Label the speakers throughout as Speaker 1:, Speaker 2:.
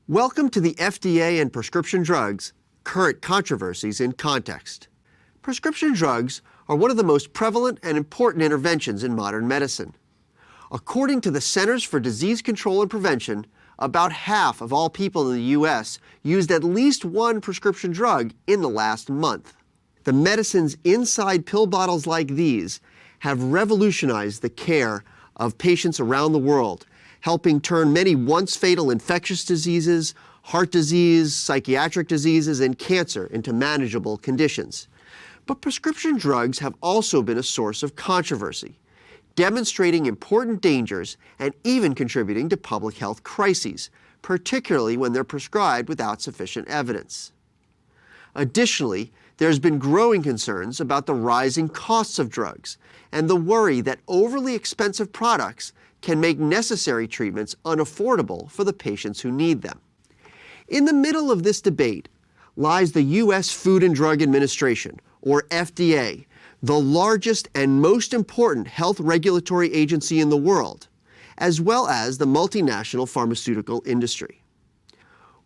Speaker 1: Welcome to the FDA and prescription drugs, current controversies in context. Prescription drugs are one of the most prevalent and important interventions in modern medicine. According to the Centers for Disease Control and Prevention, about half of all people in the U.S. used at least one prescription drug in the last month. The medicines inside pill bottles like these have revolutionized the care of patients around the world, helping turn many once fatal infectious diseases, heart disease, psychiatric diseases, and cancer into manageable conditions. But prescription drugs have also been a source of controversy, demonstrating important dangers and even contributing to public health crises, particularly when they're prescribed without sufficient evidence. Additionally, there's been growing concerns about the rising costs of drugs and the worry that overly expensive products can make necessary treatments unaffordable for the patients who need them. In the middle of this debate lies the U.S. Food and Drug Administration, or FDA, the largest and most important health regulatory agency in the world, as well as the multinational pharmaceutical industry.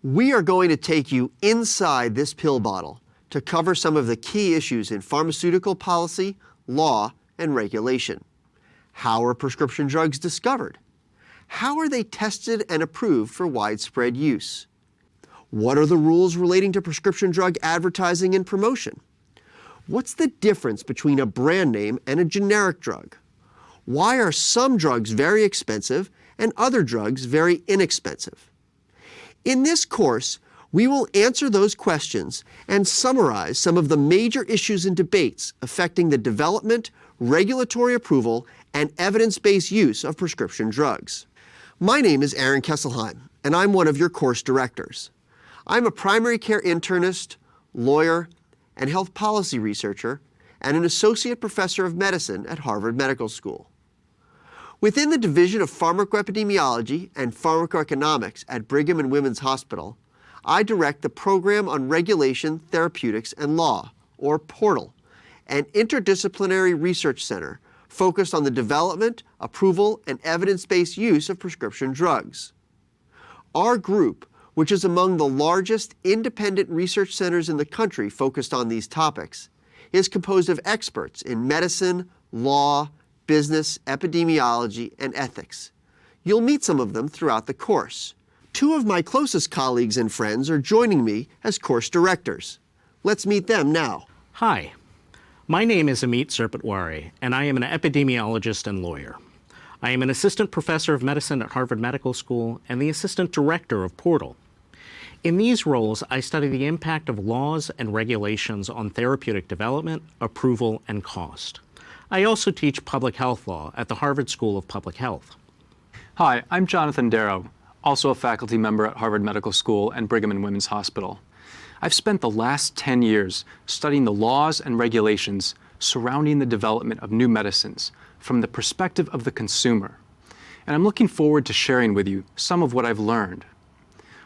Speaker 1: We are going to take you inside this pill bottle to cover some of the key issues in pharmaceutical policy, law, and regulation. How are prescription drugs discovered? How are they tested and approved for widespread use? What are the rules relating to prescription drug advertising and promotion? What's the difference between a brand name and a generic drug? Why are some drugs very expensive and other drugs very inexpensive? In this course, we will answer those questions and summarize some of the major issues and debates affecting the development, regulatory approval, and evidence-based use of prescription drugs. My name is Aaron Kesselheim, and I'm one of your course directors. I'm a primary care internist, lawyer, and health policy researcher, and an associate professor of medicine at Harvard Medical School. Within the Division of Pharmacoepidemiology and Pharmacoeconomics at Brigham and Women's Hospital, I direct the Program on Regulation, Therapeutics, and Law, or PORTAL, an interdisciplinary research center focused on the development, approval, and evidence-based use of prescription drugs. Our group, which is among the largest independent research centers in the country focused on these topics, is composed of experts in medicine, law, business, epidemiology, and ethics. You'll meet some of them throughout the course. Two of my closest colleagues and friends are joining me as course directors. Let's meet them now.
Speaker 2: Hi, my name is Amit Zerpatwari, and I am an epidemiologist and lawyer. I am an assistant professor of medicine at Harvard Medical School and the assistant director of PORTAL. In these roles, I study the impact of laws and regulations on therapeutic development, approval, and cost. I also teach public health law at the Harvard School of Public Health.
Speaker 3: Hi, I'm Jonathan Darrow, also a faculty member at Harvard Medical School and Brigham and Women's Hospital. I've spent the last 10 years studying the laws and regulations surrounding the development of new medicines from the perspective of the consumer. And I'm looking forward to sharing with you some of what I've learned.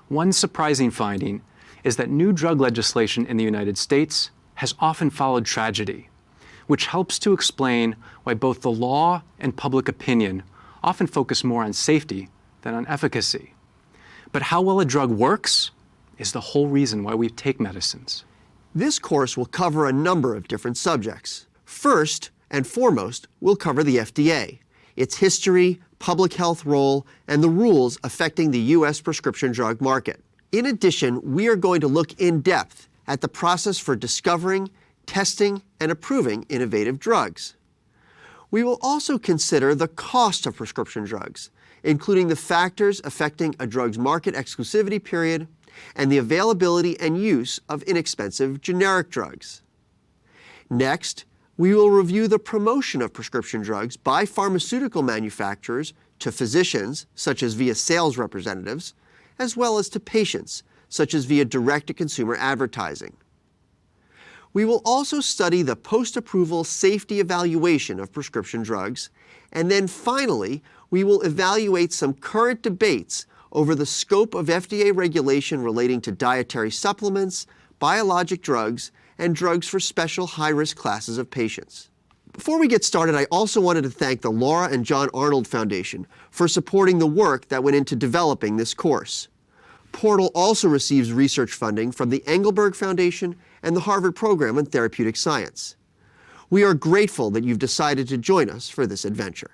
Speaker 3: One surprising finding is that new drug legislation in the United States has often followed tragedy, which helps to explain why both the law and public opinion often focus more on safety than on efficacy. But how well a drug works is the whole reason why we take medicines.
Speaker 1: This course will cover a number of different subjects. First and foremost, we'll cover the FDA, its history, public health role, and the rules affecting the U.S. prescription drug market. In addition, we are going to look in depth at the process for discovering, testing, and approving innovative drugs. We will also consider the cost of prescription drugs, including the factors affecting a drug's market exclusivity period and the availability and use of inexpensive generic drugs. Next, we will review the promotion of prescription drugs by pharmaceutical manufacturers to physicians, such as via sales representatives, as well as to patients, such as via direct-to-consumer advertising. We will also study the post-approval safety evaluation of prescription drugs, and then finally, we will evaluate some current debates over the scope of FDA regulation relating to dietary supplements, biologic drugs, and drugs for special high-risk classes of patients. Before we get started, I also wanted to thank the Laura and John Arnold Foundation for supporting the work that went into developing this course. Portal also receives research funding from the Engelberg Foundation and the Harvard Program on Therapeutic Science. We are grateful that you've decided to join us for this adventure.